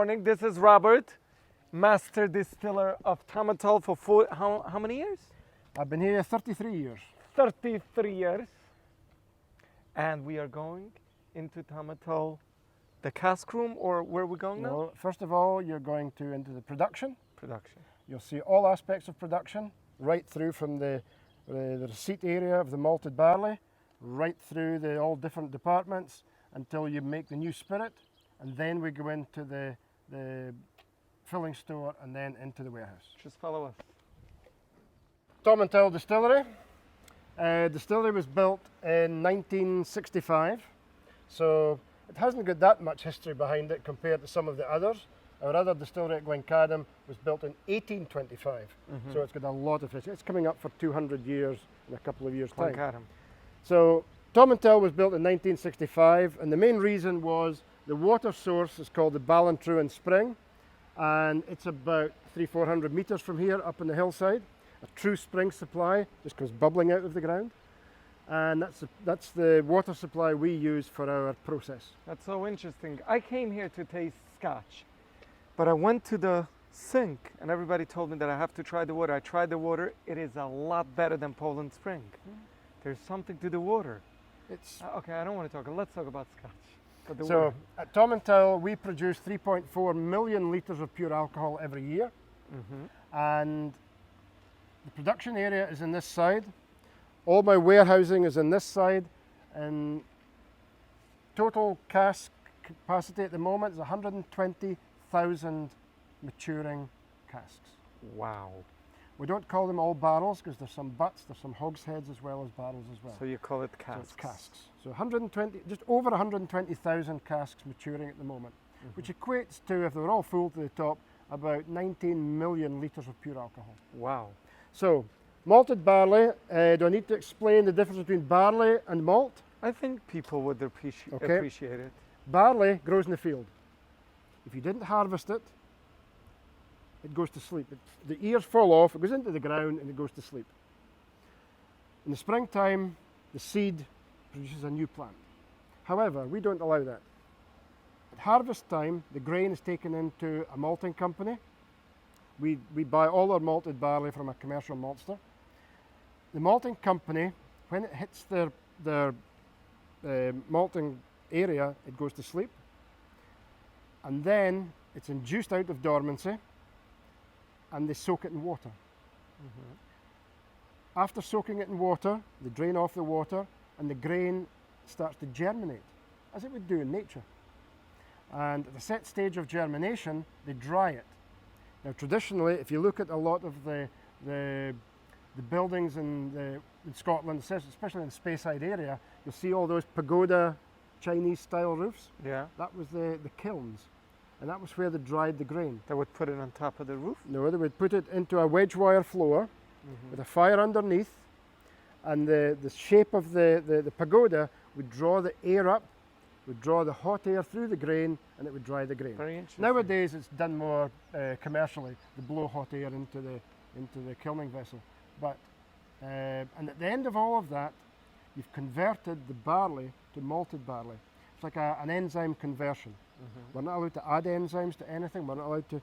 Morning, this is Robert, Master Distiller of Tomintoul for how many years? I've been here 33 years. 33 years. And we are going into Tomintoul, the cask room, or where are we going now? Well, first of all, you're going into the production. Production. You'll see all aspects of production, right through from the receipt area of the malted barley, right through all different departments until you make the new spirit, and then we go into the filling store and then into the warehouse. Just follow us. Tomintoul Distillery. Distillery was built in 1965, so it hasn't got that much history behind it compared to some of the others. Our other distillery at Glencadam was built in 1825, so it's got a lot of history. It's coming up for 200 years in a couple of years' time. Glencadam. So Tomintoul was built in 1965, and the main reason was the water source is called the Ballantruan Spring, and it's about 300-400 meters from here up on the hillside. A true spring supply, just goes bubbling out of the ground, and that's the water supply we use for our process. That's so interesting. I came here to taste Scotch, but I went to the sink and everybody told me that I have to try the water. I tried the water. It is a lot better than Poland Spring. There's something to the water. It's Okay, I don't want to talk. Let's talk about Scotch. But the so water. at Tomintoul we produce 3.4 million litres of pure alcohol every year, and the production area is in this side. All my warehousing is in this side, and total cask capacity at the moment is 120,000 maturing casks. Wow. We don't call them all barrels because there's some butts, there's some hogsheads as well as barrels as well. So you call it So casks. it's casks. So 120, just over 120,000 casks maturing at the moment, which equates to, if they were all full to the top, about 19 million litres of pure alcohol. Wow. So, malted barley, do I need to explain the difference between barley and malt? I think people would appreciate it. Barley grows in the field. If you didn't harvest it, it goes to sleep. The ears fall off, it goes into the ground and it goes to sleep. In the springtime, the seed produces a new plant. However, we don't allow that. At harvest time, the grain is taken into a malting company. We buy all our malted barley from a commercial maltster. The malting company, when it hits their malting area, it goes to sleep. And then it's induced out of dormancy and they soak it in water. After soaking it in water, they drain off the water and the grain starts to germinate, as it would do in nature. And at a set stage of germination, they dry it. Now traditionally, if you look at a lot of the buildings in Scotland, especially in the Speyside area, you'll see all those pagoda Chinese style roofs. Yeah. That was the kilns, and that was where they dried the grain. They would put it on top of the roof? No, they would put it into a wedge wire floor with a fire underneath, and the shape of the pagoda would draw the air up, would draw the hot air through the grain, and it would dry the grain. Very interesting. Nowadays it's done more commercially, to blow hot air into the kilning vessel. But and at the end of all of that, you've converted the barley to malted barley. It's like an enzyme conversion. We're not allowed to add enzymes to anything. We're not allowed to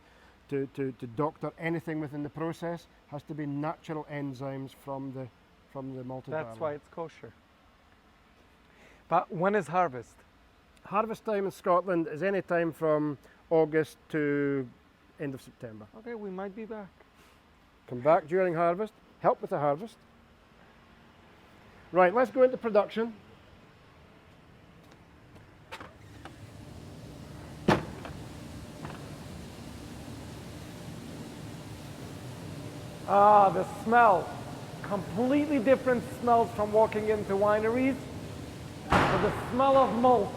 doctor anything within the process. It has to be natural enzymes from the malted barley. That's why it's kosher. But when is harvest? Harvest time in Scotland is any time from August to end of September. Okay, we might be back. Come back during harvest, help with the harvest. Right, let's go into production. Ah, the smell. Completely different smells from walking into wineries. But the smell of malt.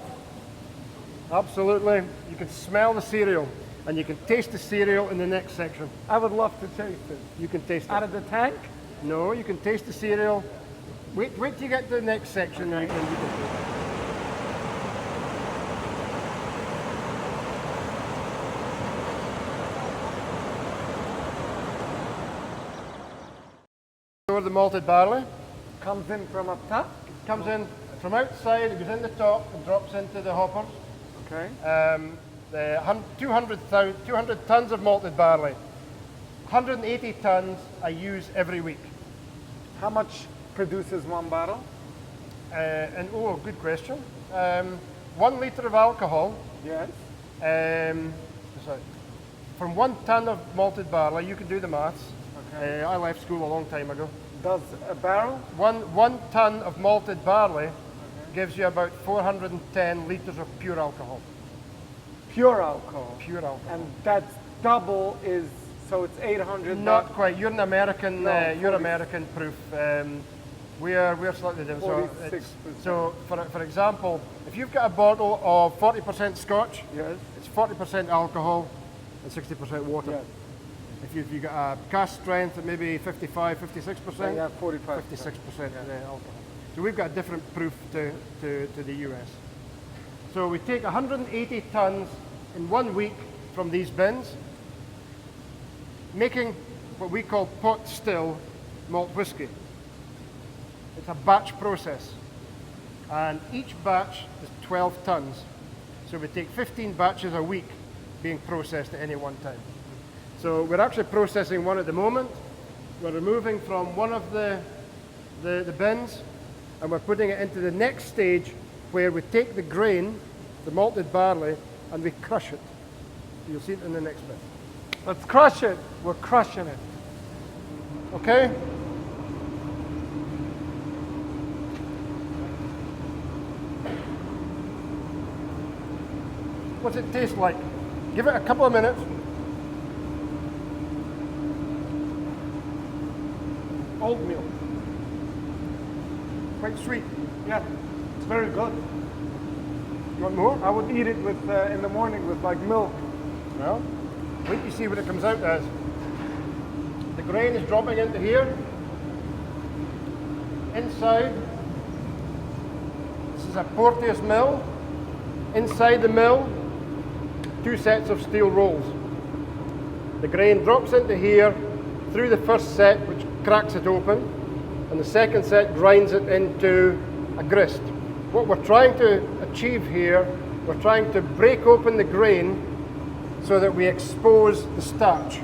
Absolutely. You can smell the cereal and you can taste the cereal in the next section. I would love to taste it. You can taste it. Out of the tank? No, you can taste the cereal. Wait till you get to the next section. Okay. You can taste it. Over the malted barley. Comes in from up top? Comes in from outside, it goes in the top and drops into the hoppers. Okay. The 200 tons of malted barley. 180 tons I use every week. How much produces one bottle? Good question. 1 litre of alcohol. Yes. From 1 ton of malted barley, you can do the maths. Okay. I left school a long time ago. Does a barrel? One ton of malted barley gives you about 410 litres of pure alcohol. Pure alcohol. Pure alcohol. And that's double is, so it's 800. Not quite. You're an American. No, you're 40. American proof. We're slightly different. 46%. So for example, if you've got a bottle of 40% Scotch, Yes. it's 40% alcohol and 60% water. Yes. If you've got a cask strength at maybe 55, 56%, Yeah, 45. 56% alcohol. So we've got a different proof to the US. So we take 180 tons in 1 week from these bins, making what we call pot still malt whiskey. It's a batch process, and each batch is 12 tons. So we take 15 batches a week being processed at any one time. So we're actually processing one at the moment. We're removing from one of the bins, and we're putting it into the next stage where we take the grain, the malted barley, and we crush it. You'll see it in the next bit. Let's crush it. We're crushing it. Okay? What's it taste like? Give it a couple of minutes. Oatmeal. Quite sweet. Yeah, it's very good. You want more? I would eat it with in the morning with like milk. Well, wait till you see what it comes out as. The grain is dropping into here. Inside, this is a Porteous mill. Inside the mill, 2 sets of steel rolls. The grain drops into here through the first set, which cracks it open, and the second set grinds it into a grist. What we're trying to achieve here, we're trying to break open the grain so that we expose the starch.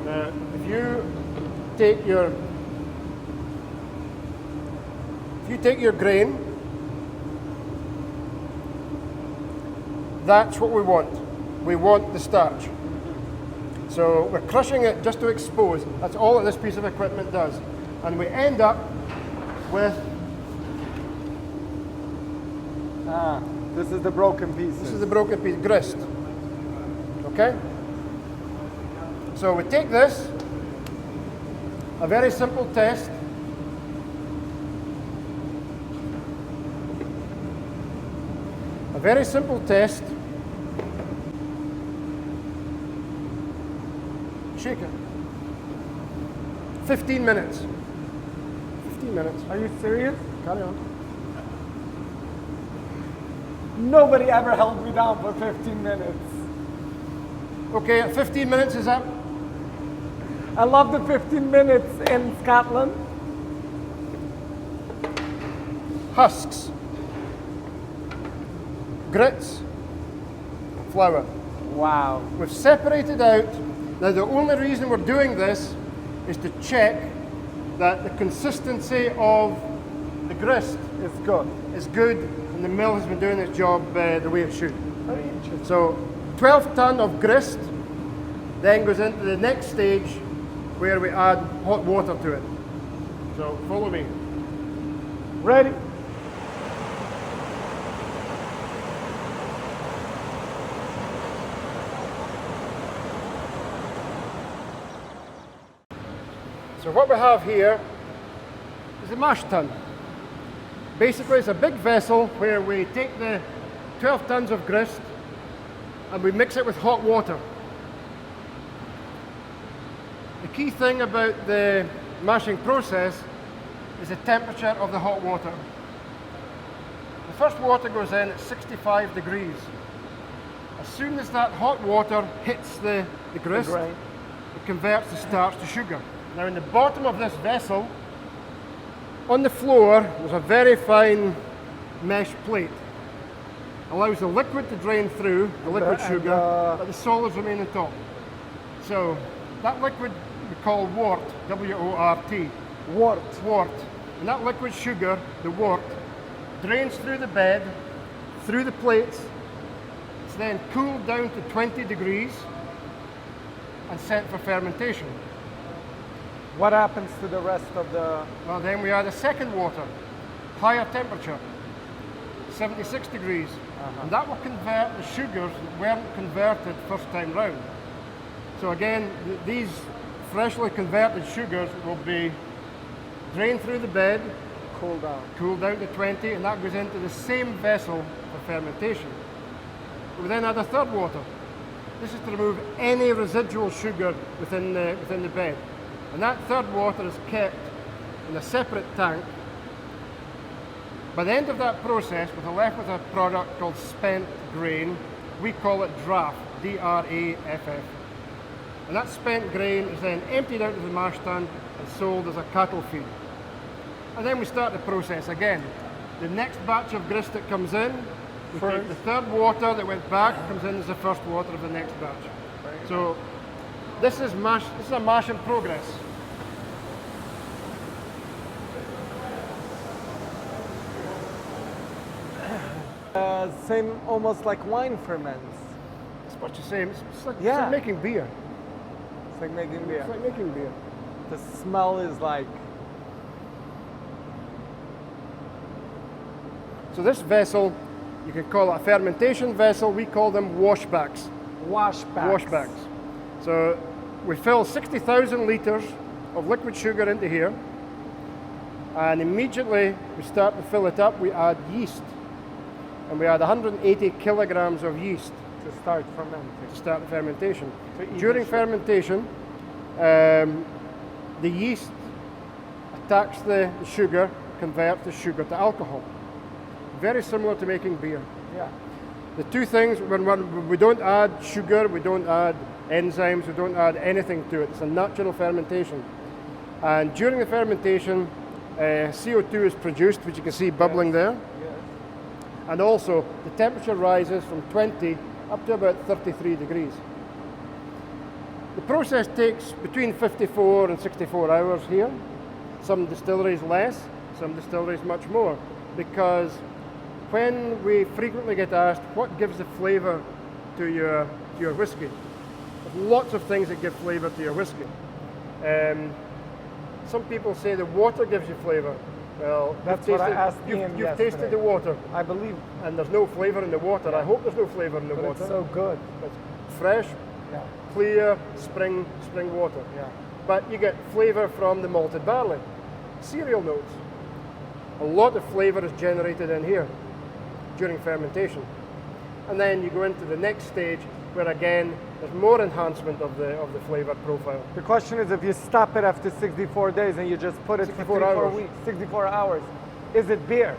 Now, if you take your grain, that's what we want. We want the starch. So we're crushing it just to expose. That's all that this piece of equipment does. And we end up with... This is the broken piece. This is the broken piece, grist. Okay? So we take this, a very simple test. A very simple test. Shake it. 15 minutes. 15 minutes. Are you serious? Carry on. Nobody ever held me down for 15 minutes. Okay, 15 minutes is up. I love the 15 minutes in Scotland. Husks. Grits. Flour. Wow. We've separated out. Now the only reason we're doing this is to check that the consistency of the grist It's good. is good and the mill has been doing its job the way it should. Very interesting. So 12 ton of grist then goes into the next stage where we add hot water to it. So follow me. Ready? So what we have here is a mash tun. Basically it's a big vessel where we take the 12 tons of grist and we mix it with hot water. The key thing about the mashing process is the temperature of the hot water. The first water goes in at 65 degrees. As soon as that hot water hits the grist, it converts the starch to sugar. Now in the bottom of this vessel, on the floor, there's a very fine mesh plate. allows the liquid to drain through, the liquid sugar, but the solids remain on top. So that liquid we call wort, W-O-R-T. Wort. Wort. And that liquid sugar, the wort, drains through the bed, through the plates. It's then cooled down to 20 degrees and sent for fermentation. What happens to the rest of the... Well, then we add a second water, higher temperature, 76 degrees. And that will convert the sugars that weren't converted first time round. So again, these freshly converted sugars will be drained through the bed, Cool down. cooled down to 20, and that goes into the same vessel for fermentation. We then add a third water. This is to remove any residual sugar within the bed. And that third water is kept in a separate tank. By the end of that process, we're left with a product called spent grain. We call it draff, D-R-A-F-F. And that spent grain is then emptied out of the mash tun and sold as a cattle feed. And then we start the process again. The next batch of grist that comes in, we take the third water that went back, comes in as the first water of the next batch. So this is a mash in progress. Same, almost like wine ferments. It's much the same. It's like Yeah. making beer. It's like making beer. It's like making beer. The smell is like... So this vessel, you can call it a fermentation vessel. We call them washbacks. Washbacks. Washbacks. So we fill 60,000 litres of liquid sugar into here, and immediately we start to fill it up. We add yeast, and we add 180 kilograms of yeast To start fermenting. to start the fermentation. To eat During the sugar. fermentation, the yeast attacks the sugar, converts the sugar to alcohol. Very similar to making beer. Yeah. The two things, when we don't add sugar, we don't add enzymes, we don't add anything to it. It's a natural fermentation. And during the fermentation, CO2 is produced, which you can see bubbling there. Yes. And also, the temperature rises from 20 up to about 33 degrees. The process takes between 54 and 64 hours here. Some distilleries less, some distilleries much more, because when we frequently get asked what gives the flavour to your whiskey, there's lots of things that give flavour to your whiskey. Some people say the water gives you flavour. Well, That's what I asked Ian you've yesterday. tasted the water, I believe and there's no flavour in the water. I hope there's no flavour in the water. it's so good. It's fresh, Yeah. clear spring water. Yeah. But you get flavour from the malted barley, cereal notes. A lot of flavour is generated in here during fermentation. And then you go into the next stage where again there's more enhancement of the flavour profile. The question is, if you stop it after 64 days and you just put it for 64 3-4 hours. weeks, 64 hours, is it beer?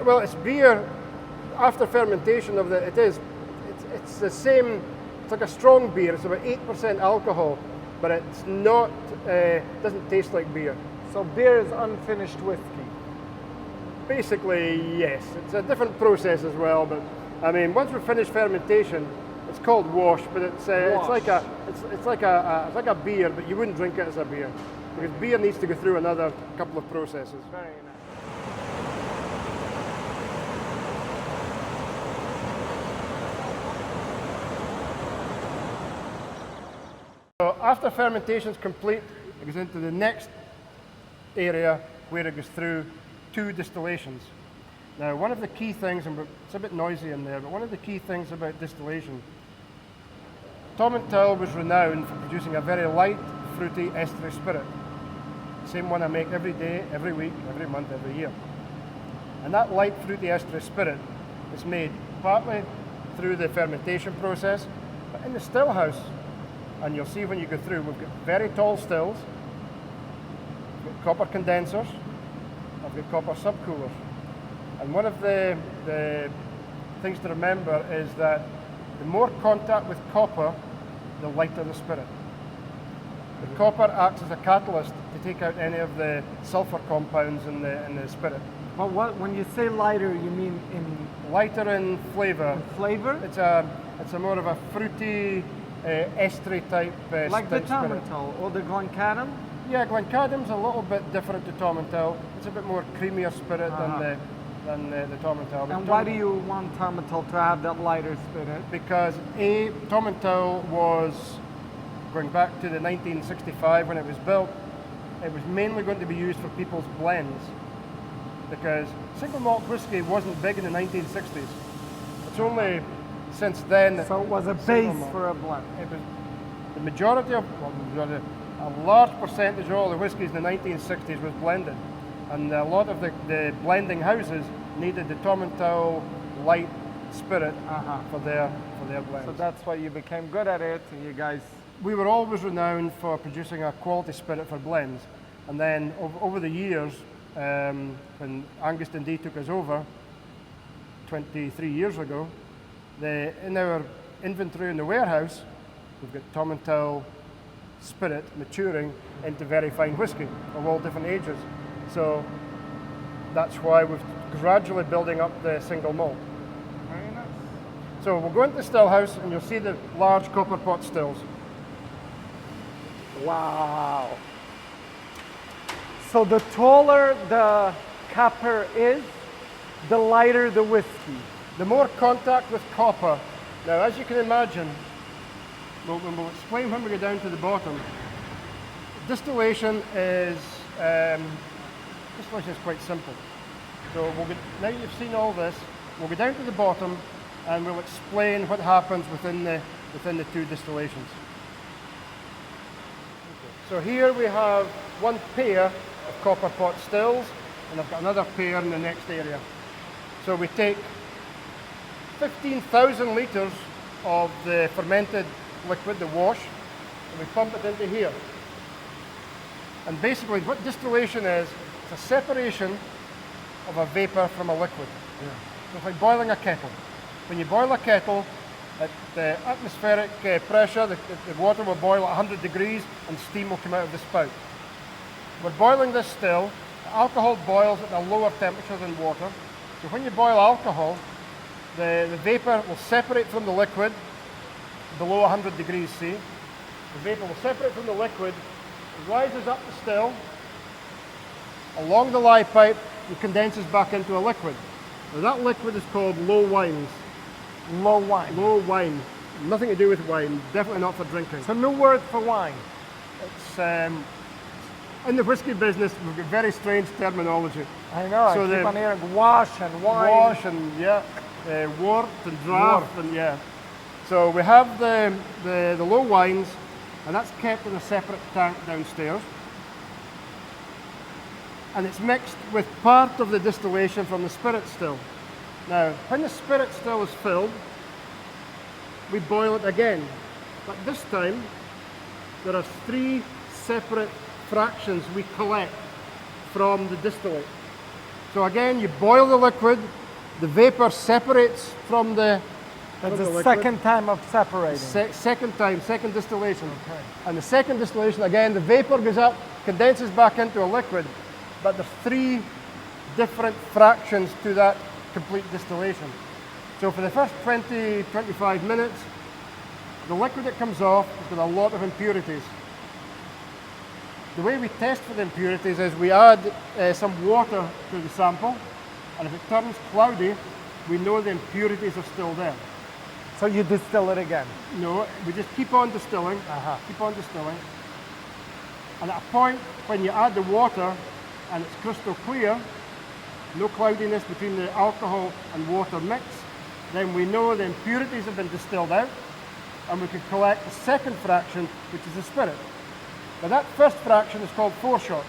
Well, it's beer after fermentation of it's the same. It's like a strong beer. It's about 8% alcohol, but it's not. Doesn't taste like beer. So beer is unfinished whiskey. Basically, yes. It's a different process as well, but I mean, once we finish fermentation, it's called wash, but it's like a beer, but you wouldn't drink it as a beer because beer needs to go through another couple of processes. Very nice. So after fermentation is complete, it goes into the next area where it goes through 2 distillations. Now, one of the key things, and it's a bit noisy in there, but one of the key things about distillation, Tomintoul was renowned for producing a very light, fruity estery spirit. Same one I make every day, every week, every month, every year. And that light, fruity estery spirit is made partly through the fermentation process, but in the still house. And you'll see when you go through, we've got very tall stills, we've got copper condensers, I've got copper subcoolers. And one of the things to remember is that the more contact with copper, the lighter the spirit. The copper acts as a catalyst to take out any of the sulfur compounds in the spirit. But what, when you say lighter, you mean in Lighter in flavour. flavor? It's a more of a fruity, estery type Like the stout spirit. Tomintoul or the Glencadam? Yeah, Glencadam's a little bit different to Tomintoul. It's a bit more creamier spirit Uh-huh. than the Tomintoul. But And why do you want Tomintoul to have that lighter spirit? Because Tomintoul was, going back to the 1965 when it was built, it was mainly going to be used for people's blends. Because single malt whiskey wasn't big in the 1960s. It's only since then that So it was a single base malt- for a blend. It was the majority of, a large percentage of all the whiskies in the 1960s was blended. And a lot of the blending houses needed the Tomintoul light spirit Uh-huh. for their blends. So that's why you became good at it, and you guys. We were always renowned for producing a quality spirit for blends. And then over the years, when Angus Dundee took us over 23 years ago, in our inventory in the warehouse, we've got Tomintoul spirit maturing into very fine whiskey of all different ages. So that's why we're gradually building up the single malt. Very nice. So we'll go into the still house and you'll see the large copper pot stills. Wow. So the taller the copper is, the lighter the whiskey. The more contact with copper, now as you can imagine, we'll explain when we go down to the bottom. Distillation is quite simple. So now you've seen all this, we'll go down to the bottom and we'll explain what happens within the two distillations. So here we have one pair of copper pot stills, and I've got another pair in the next area. So we take 15,000 litres of the fermented liquid, the wash, and we pump it into here. And basically what distillation is, it's a separation of a vapour from a liquid. Yeah. So it's like boiling a kettle. When you boil a kettle, at the atmospheric pressure, the water will boil at 100 degrees and steam will come out of the spout. We're boiling this still. The alcohol boils at a lower temperature than water. So when you boil alcohol, the vapour will separate from the liquid below 100 degrees C. The vapour will separate from the liquid, it rises up the still, along the lye pipe, and condenses back into a liquid. Now that liquid is called low wines. Low wine. Low wine. Nothing to do with wine, definitely not for drinking. It's a new word for wine. It's, in the whiskey business, we've got very strange terminology. I know, So I the- keep on hearing wash and wine. Wash and yeah, wort and draft and yeah. So we have the low wines, and that's kept in a separate tank downstairs. And it's mixed with part of the distillation from the spirit still. Now, when the spirit still is filled, we boil it again. But this time, there are 3 separate fractions we collect from the distillate. So again, you boil the liquid, the vapor separates from the That's from the liquid. second time of separating. Second distillation. Okay. And the second distillation, again, the vapor goes up, condenses back into a liquid, but there's 3 different fractions to that complete distillation. So for the first 20, 25 minutes, the liquid that comes off has got a lot of impurities. The way we test for the impurities is we add some water to the sample, and if it turns cloudy, we know the impurities are still there. So you distill it again. No, we just keep on distilling, keep on distilling. And at a point when you add the water and it's crystal clear, no cloudiness between the alcohol and water mix, then we know the impurities have been distilled out, and we can collect the second fraction, which is the spirit. Now that first fraction is called foreshot,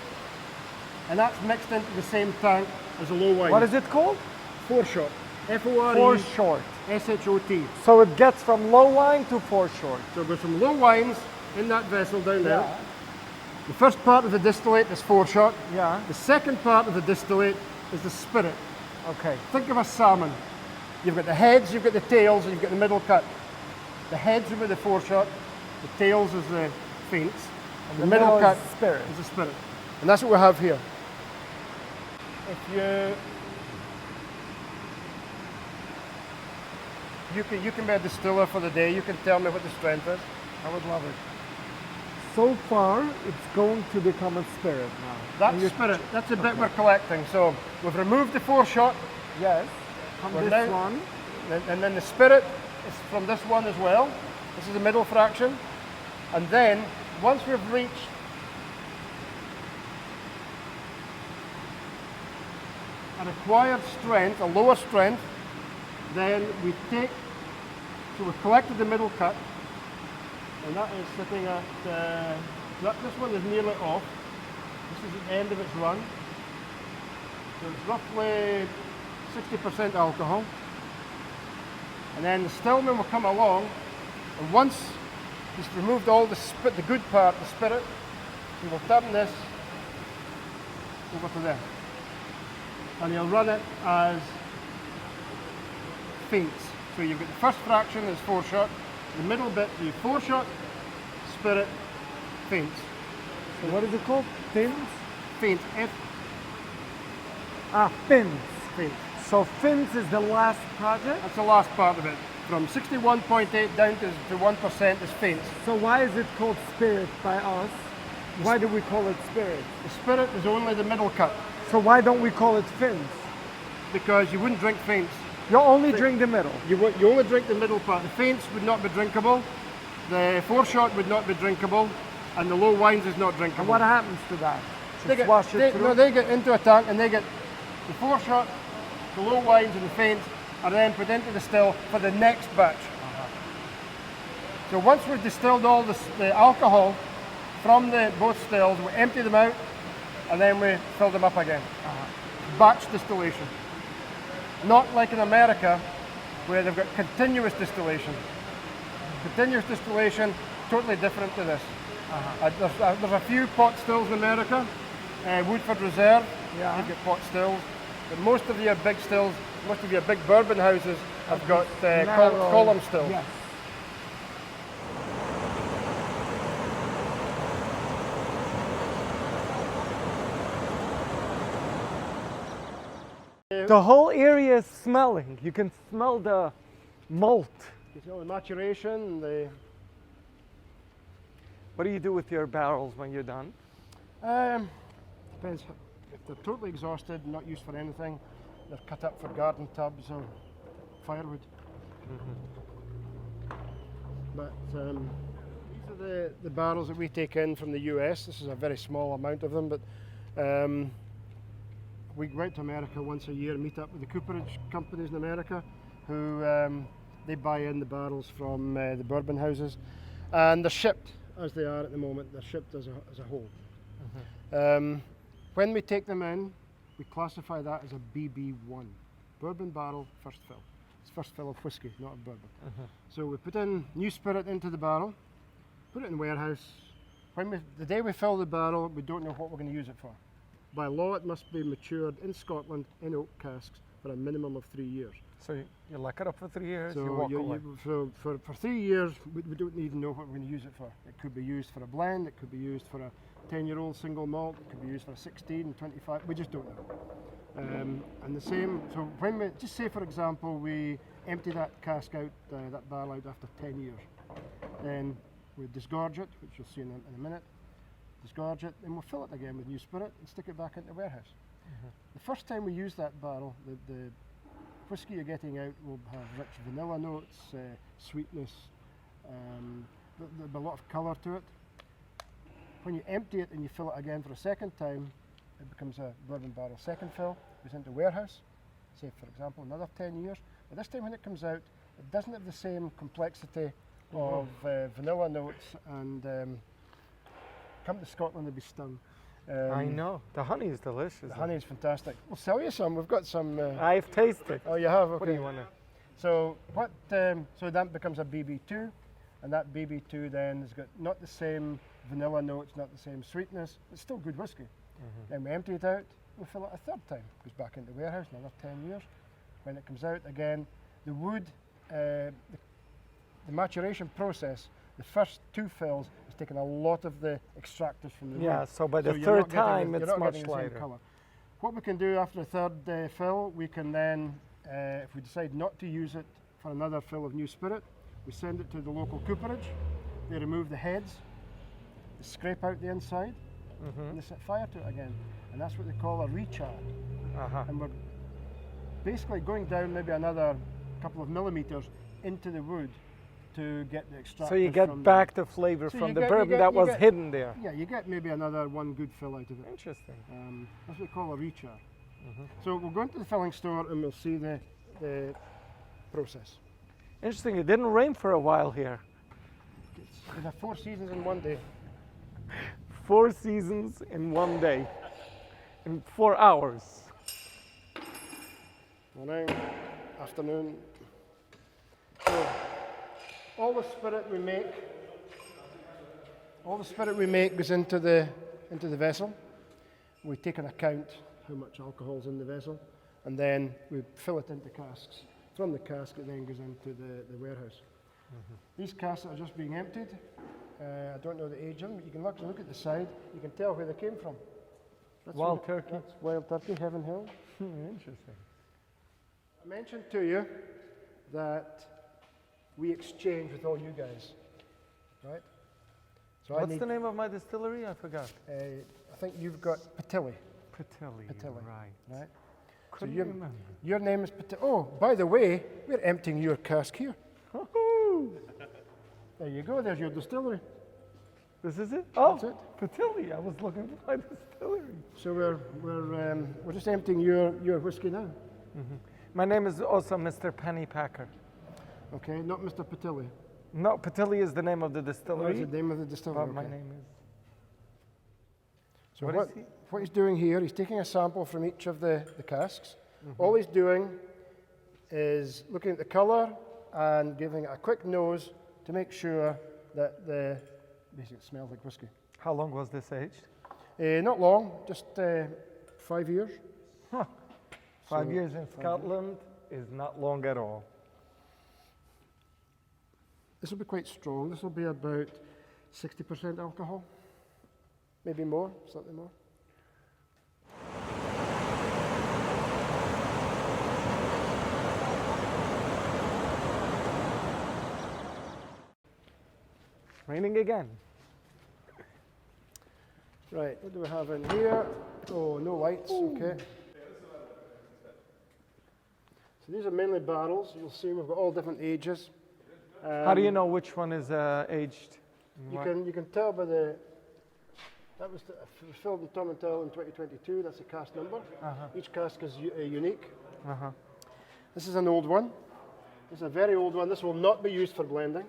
and that's mixed into the same tank as the low wine. What is it called? Foreshot? Foreshort. F-O-R-E-S-H-O-T. So it gets from low wine to foreshort. So there's some low wines in that vessel down there. The first part of the distillate is foreshot. Yeah. The second part of the distillate is the spirit. Okay. Think of a salmon. You've got the heads, you've got the tails, and you've got the middle cut. The heads will be the foreshot, the tails is the feints, and the middle cut is spirit. is the spirit. And that's what we have here. if you can be a distiller for the day, you can tell me what the strength is. I would love it. So far, it's going to become a spirit now. That's spirit. That's the bit we're collecting. So we've removed the foreshot. Yes. From We're this now- one. And then the spirit is from this one as well. This is the middle fraction. And then once we've reached a required strength, a lower strength, then we take, so we've collected the middle cut, and that is sitting at, this one is nearly off. This is the end of its run. So it's roughly 60% alcohol. And then the stillman will come along, and once he's removed all the good part, the spirit, he will turn this over to there. And he'll run it as faints. So you've got the first fraction is foreshot, the middle bit you foreshot, spirit, faints. So what is it called? Fins? Faint, Fins. faint. So fins is the last project? That's the last part of it. From 61.8 down to 1% is faints. So why is it called spirit by us? Why do we call it spirit? The spirit is only the middle cut, So why don't we call it fins? because you wouldn't drink faints. You only drink the middle. You only drink the middle part. The faints would not be drinkable, the foreshot would not be drinkable, and the low wines is not drinkable. And what happens to that? They Just get, wash it through? they get into a tank and they get the foreshot, the low wines and the faints are then put into the still for the next batch. So once we've distilled all the alcohol from both stills, we empty them out and then we fill them up again. Batch distillation. Not like in America where they've got continuous distillation. Continuous distillation, totally different to this. There's a few pot stills in America. Woodford Reserve, Yeah. you've got pot stills. But most of your big stills, most of your big bourbon houses have got Narrow- column stills. Yes. The whole area is smelling. You can smell the malt. You know, the maturation, What do you do with your barrels when you're done? depends. If they're totally exhausted, not used for anything, they're cut up for garden tubs or firewood. But these are the barrels that we take in from the US. This is a very small amount of them, but we go out to America once a year and meet up with the cooperage companies in America who they buy in the barrels from the bourbon houses, and they're shipped as they are at the moment. They're shipped as a whole. When we take them in, we classify that as a BB1, bourbon barrel first fill. It's first fill of whiskey, not of bourbon. So we put in new spirit into the barrel, put it in the warehouse. The day we fill the barrel, we don't know what we're going to use it for. By law, it must be matured in Scotland in oak casks for a minimum of 3 years. So you lock it up for 3 years, So you walk away. for 3 years, we don't even know what we're going to use it for. It could be used for a blend, it could be used for a 10-year-old single malt, it could be used for a 16, 25, we just don't know. And the same, so when we, just say for example, we empty that cask out, that barrel out after 10 years, then we disgorge it, which you'll see in a minute, disgorge it, and we'll fill it again with new spirit and stick it back into the warehouse. The first time we use that barrel, the whiskey you're getting out will have rich vanilla notes, sweetness, there'll be a lot of colour to it. When you empty it and you fill it again for a second time, it becomes a bourbon barrel second fill, goes into warehouse, say for example another 10 years. But this time when it comes out, it doesn't have the same complexity of vanilla notes, and come to Scotland and be stung. I know. The honey is delicious. The honey is fantastic. We'll sell you some. We've got some. I've tasted. Oh, you have? Okay. What do you want to? So so that becomes a BB2, and that BB2 then has got not the same vanilla notes, not the same sweetness. It's still good whiskey. Then we empty it out. We fill it a third time. Goes back into the warehouse another 10 years. When it comes out again, the wood, the maturation process, the first 2 fills is taking a lot of the extractors from the wood. Yeah. So by the So you're third not getting time, you're it's not much getting the same lighter. colour. What we can do after the third fill, we can then, if we decide not to use it for another fill of new spirit, we send it to the local cooperage. They remove the heads, they scrape out the inside, and they set fire to it again. And that's what they call a rechar. And we're basically going down maybe another couple of millimeters into the wood to get the extract. So you get back the flavor from the bourbon that was hidden there. Yeah, you get maybe another one good fill out of it. Interesting. That's what we call a rechar. So we'll go into the filling store and we'll see the process. Interesting. It didn't rain for a while here. We have 4 seasons in one day. 4 seasons in one day, in 4 hours. Morning, afternoon. So, all the spirit we make goes into the vessel. We take an account how much alcohol's in the vessel, and then we fill it into casks. From the cask, it then goes into the warehouse. These casks are just being emptied. I don't know the age of them, but you can look at the side. You can tell where they came from. That's Wild turkey. That's wild turkey, Heaven Hill. Interesting. I mentioned to you that we exchange with all you guys, right? So What's the name of my distillery? I forgot. I think you've got Patilli. Patilli. Right. Couldn't remember. Your name is Patilli. Oh, by the way, we're emptying your cask here. There you go. There's your distillery. This is it? Oh, That's it. Patilli. I was looking for my distillery. So we're just emptying your whiskey now. My name is also Mr. Pennypacker. Okay, not Mr. Patilli. No, Patilli is the name of the That's distillery. the name of the distillery. But my okay. name is. So What is he? what he's doing here, he's taking a sample from each of the casks. All he's doing is looking at the colour and giving it a quick nose to make sure that basically it smells like whiskey. How long was this aged? Not long, just 5 years. 5 years in Scotland is not long at all. This will be quite strong. This will be about 60% alcohol, maybe more, slightly more. Raining again. Right, what do we have in here? Oh, no whites, okay. So these are mainly barrels. You'll see we've got all different ages. How do you know which one is aged? You can tell by the. That was filled in Tomintoul in 2022. That's the cask number. Each cask is unique. This is an old one. This is a very old one. This will not be used for blending.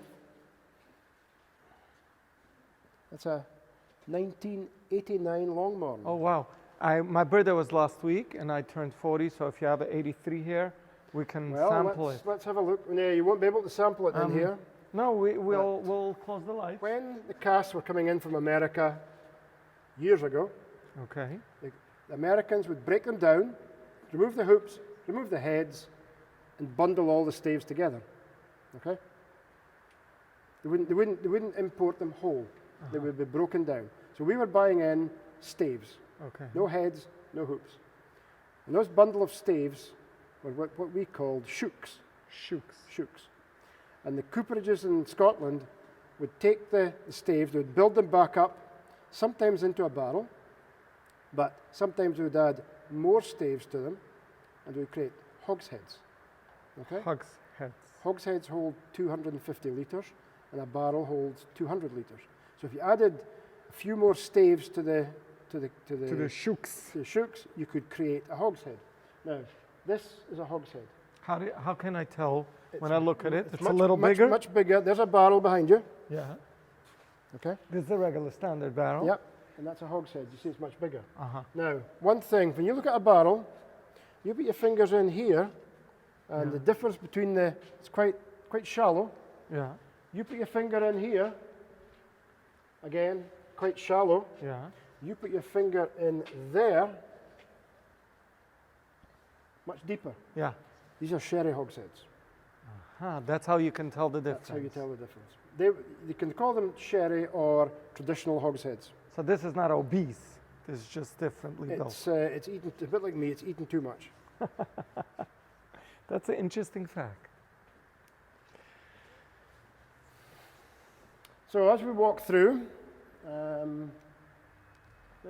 It's a 1989 Longmorn. Oh wow! My birthday was last week, and I turned 40. So if you have an 83 here, we can sample it. Let's have a look. No, you won't be able to sample it in here. No, we'll close the lights. When the casks were coming in from America years ago, Okay. the Americans would break them down, remove the hoops, remove the heads, and bundle all the staves together. Okay? They wouldn't import them whole. They would be broken down. So we were buying in staves. Okay. No heads, no hoops. And those bundle of staves were what we called shooks. Shooks. And the cooperages in Scotland would take the staves, they would build them back up, sometimes into a barrel, but sometimes we would add more staves to them, and we would create hogsheads. Okay? Hogsheads hold 250 litres, and a barrel holds 200 litres. So if you added a few more staves to the shooks, you could create a hogshead. Now, this is a hogshead. How can I tell when I look at it? It's much, a little bigger? Much bigger. There's a barrel behind you. Yeah. Okay. This is a regular standard barrel. Yep. And that's a hogshead. You see it's much bigger. Now, one thing, when you look at a barrel, you put your fingers in here, and the difference between it's quite shallow. Yeah. You put your finger in here, again, quite shallow. Yeah. You put your finger in there, much deeper. Yeah. These are sherry hogsheads. That's how you can tell the difference. That's how you tell the difference. You can call them sherry or traditional hogsheads. So this is not obese. It's just differently built. It's eaten, a bit like me, it's eaten too much. That's an interesting fact. So as we walk through, there's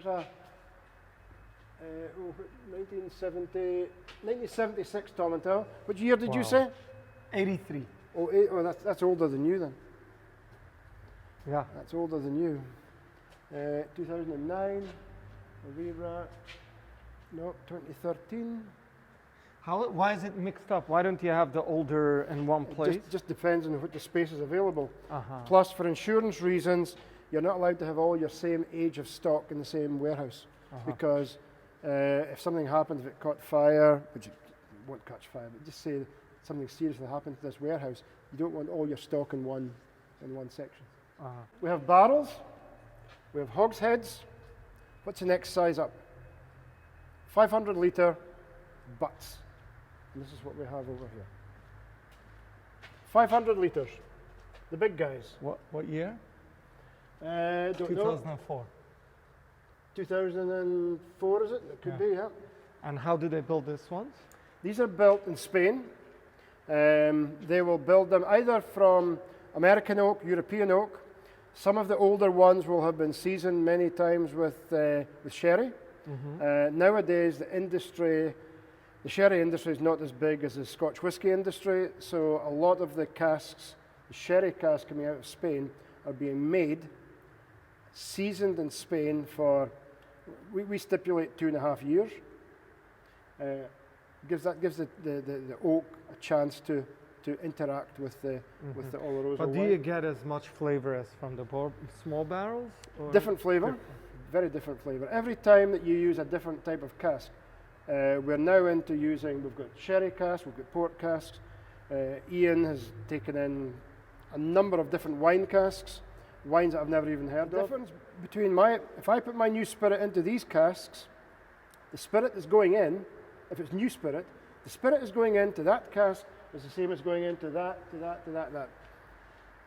a 1976 Tomintoul. Which year did you say? 83. Oh, that's older than you then. Yeah. That's older than you. 2009, Avira, no, 2013. Why is it mixed up? Why don't you have the older in one place? It just depends on what the space is available. Uh-huh. Plus, for insurance reasons, you're not allowed to have all your same age of stock in the same warehouse. Because if something happens, if it caught fire, which it won't catch fire, but just say something seriously happened to this warehouse, you don't want all your stock in one section. We have barrels, we have hogsheads. What's the next size up? 500 litre butts. And this is what we have over here. 500 litres, the big guys. What year? Don't know. 2004. 2004, is it? It could be, yeah. And how do they build these ones? These are built in Spain. They will build them either from American oak, European oak. Some of the older ones will have been seasoned many times with sherry. Nowadays, the sherry industry is not as big as the Scotch whisky industry, so a lot of the casks, the sherry casks coming out of Spain, are being made, seasoned in Spain for, we stipulate 2.5 years. Gives the oak a chance to interact with the Oloroso But do wine. you get as much flavor as from the small barrels? Or Different flavor, very different flavor. Every time that you use a different type of cask, we're now into using, we've got sherry casks, we've got port casks. Ian has taken in a number of different wine casks, wines that I've never even heard of. The difference between if I put my new spirit into these casks, the spirit that's going in, if it's new spirit, the spirit is going into that cask is the same as going into that.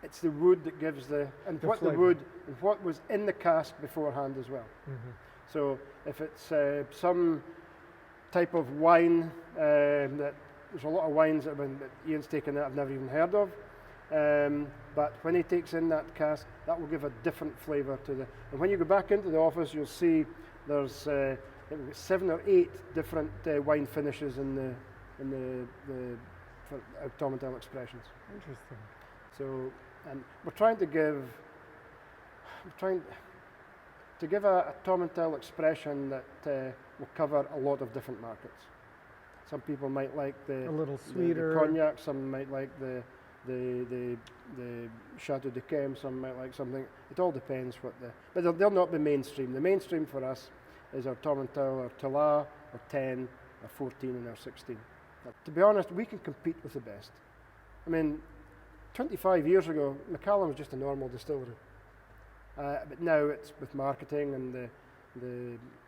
It's the wood that gives the wood and what was in the cask beforehand as well. So if it's some type of wine, that there's a lot of wines that Ian's taken that I've never even heard of. But when he takes in that cask, that will give a different flavour to the. And when you go back into the office, you'll see there's 7 or 8 different wine finishes in the Tomintoul expressions. Interesting. So, and we're trying to give a Tomintoul expression that will cover a lot of different markets. Some people might like a little sweeter the cognac. Some might like the Chateau de Chem. Some might like something. It all depends but they'll not be mainstream. The mainstream for us is our Tomintoul, our Tala, our 10, our 14, and our 16. To be honest, we can compete with the best. I mean, 25 years ago, Macallan was just a normal distillery. But now it's with marketing and the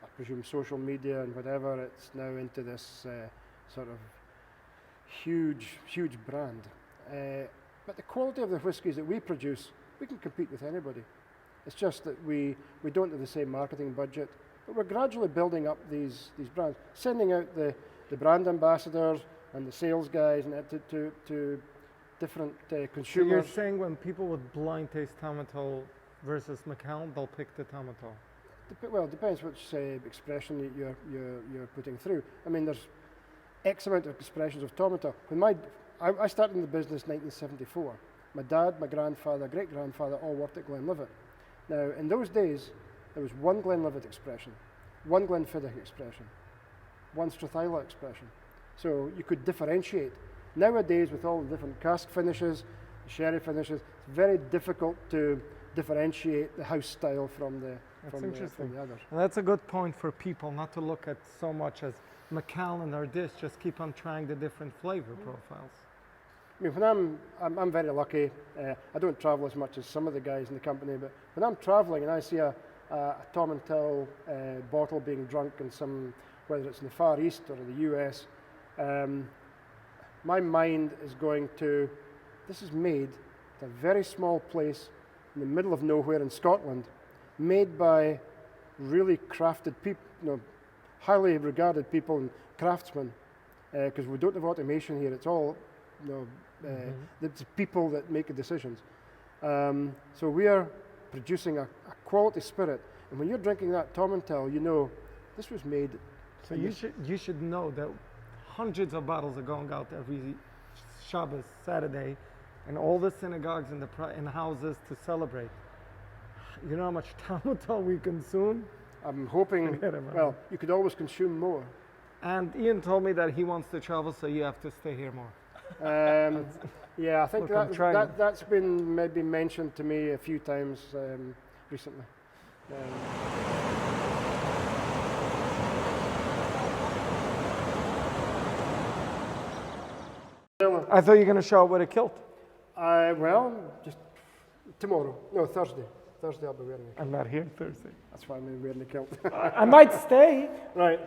I presume social media and whatever, it's now into this sort of huge brand. But the quality of the whiskies that we produce, we can compete with anybody. It's just that we don't have the same marketing budget, but we're gradually building up these brands, sending out the brand ambassadors and the sales guys and to different consumers. So you're saying when people would blind taste Tomintoul versus Macallan, they'll pick the Tomintoul? Well, it depends which expression that you're putting through. I mean, there's X amount of expressions of Tomintoul. When I started in the business in 1974. My dad, my grandfather, great-grandfather all worked at Glenlivet. Now, in those days, there was one Glenlivet expression, one Glenfiddich expression, one Strathisla expression. So you could differentiate. Nowadays, with all the different cask finishes, sherry finishes, it's very difficult to differentiate the house style from the others. And that's a good point for people, not to look at so much as Macallan or this, just keep on trying the different flavor profiles. I mean, when I'm very lucky. I don't travel as much as some of the guys in the company, but when I'm traveling and I see a Tomintoul bottle being drunk in whether it's in the Far East or in the US, my mind is going to, this is made at a very small place in the middle of nowhere in Scotland, made by really crafted people, highly regarded people and craftsmen, because we don't have automation here. It's all, it's people that make the decisions. So we are producing a quality spirit, and when you're drinking that Tomintoul, this was made. So you should know that hundreds of bottles are going out every Shabbos, Saturday, and all the synagogues and houses to celebrate. You know how much Tomintoul we consume? I'm hoping, well, you could always consume more. And Ian told me that he wants to travel, so you have to stay here more. Yeah, I think Look, that's been maybe mentioned to me a few times recently. I thought you were going to show up with a kilt. Well, just tomorrow. No, Thursday. Thursday I'll be wearing a kilt. I'm not here Thursday. That's why I'm wearing the kilt. I might stay. Right.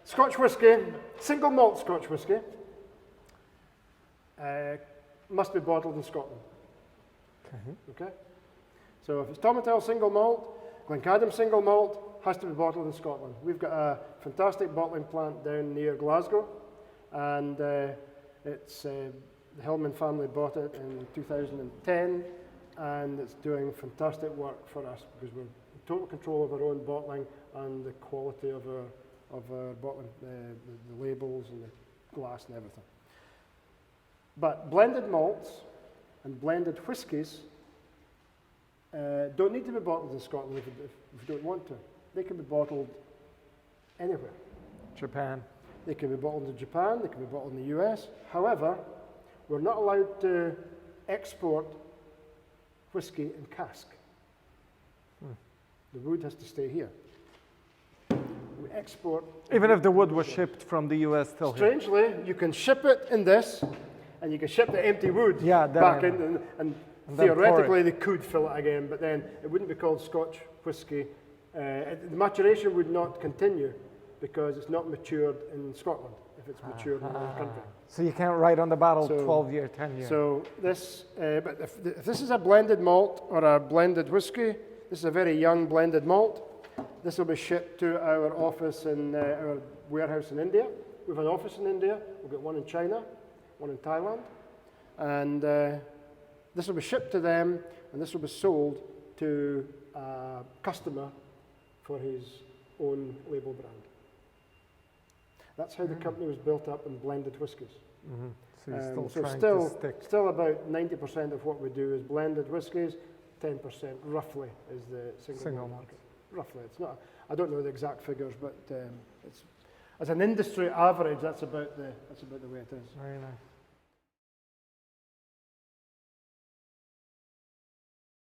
Scotch whisky, single malt Scotch whisky, must be bottled in Scotland. Okay. So if it's Tomintoul single malt, Glencadam single malt, has to be bottled in Scotland. We've got a fantastic bottling plant down near Glasgow, and it's the Hillman family bought it in 2010, and it's doing fantastic work for us because we're in total control of our own bottling and the quality of our bottling, the labels and the glass and everything. But blended malts and blended whiskies don't need to be bottled in Scotland if you don't want to. They can be bottled anywhere. Japan. They can be bottled in Japan, they can be bottled in the US. However, we're not allowed to export whiskey in cask. The wood has to stay here. We export. Even if the wood was shipped from the US still here. Strangely, you can ship it in this, and you can ship the empty wood back in, and theoretically they could fill it again, but then it wouldn't be called Scotch whisky. The maturation would not continue because it's not matured in Scotland if it's matured in another country. So you can't write on the bottle 12 year, 10 year. So this, but if this is a blended malt or a blended whisky, this is a very young blended malt. This will be shipped to our office in our warehouse in India. We have an office in India. We've got one in China, one in Thailand, and this will be shipped to them, and this will be sold to a customer for his own label brand. That's how the company was built up in blended whiskies. So you're still so trying to stick. Still about 90% of what we do is blended whiskies. 10% roughly is the single malt market. Roughly, it's not. I don't know the exact figures, but it's as an industry average, that's about the way it is. Very nice.